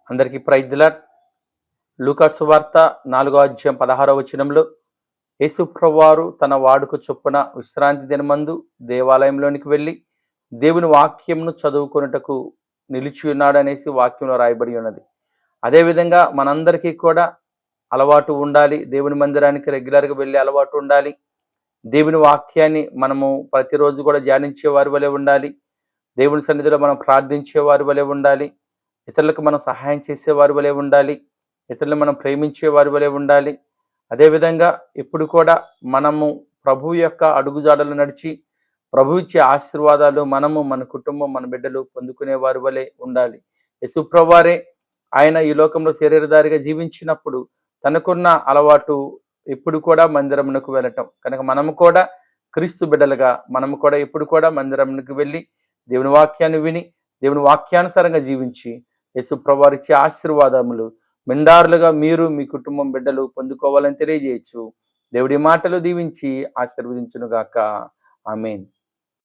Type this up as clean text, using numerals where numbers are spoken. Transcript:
అందరికీ praise lord. లూకా సువార్త 4వ అధ్యాయం 16వ వచనంలో యేసు ప్రభువారు తన వాడుక చొప్పున విశ్రాంతి దినమందు దేవాలయంలోనికి వెళ్ళి దేవుని వాక్యంను చదువుకొనుటకు నిలిచి ఉన్నాడు అనేసి వాక్యంలో రాయబడి ఉన్నది. అదేవిధంగా మనందరికీ కూడా అలవాటు ఉండాలి, దేవుని మందిరానికి రెగ్యులర్గా వెళ్ళే అలవాటు ఉండాలి. దేవుని వాక్యాన్ని మనము ప్రతిరోజు కూడా ధ్యానించే వారి వలె ఉండాలి. దేవుని సన్నిధిలో మనం ప్రార్థించే వారి వలె ఉండాలి. ఇతరులకు మనం సహాయం చేసే వారి వలె ఉండాలి. ఇతరులను మనం ప్రేమించే వారి వలె ఉండాలి. అదేవిధంగా ఇప్పుడు కూడా మనము ప్రభు యొక్క అడుగుజాడలు నడిచి ప్రభు ఇచ్చే ఆశీర్వాదాలు మనము, మన కుటుంబం, మన బిడ్డలు పొందుకునే వారి వలె ఉండాలి. యేసు ప్రభువారే ఆయన ఈ లోకంలో శరీరధారిగా జీవించినప్పుడు తనకున్న అలవాటు ఇప్పుడు కూడా మందిరమునకు వెళ్ళటం. కనుక మనము కూడా క్రీస్తు బిడ్డలుగా మనము కూడా ఇప్పుడు కూడా మందిరమునకు వెళ్ళి దేవుని వాక్యాన్ని విని దేవుని వాక్యానుసారంగా జీవించి యేసు ప్రభువారు ఇచ్చే ఆశీర్వాదములు మెండారులుగా మీరు, మీ కుటుంబం, బిడ్డలు పొందుకోవాలని తెలియజేయచ్చు. దేవుడి మాటలు దీవించి ఆశీర్వదించునుగాక. ఆమేన్.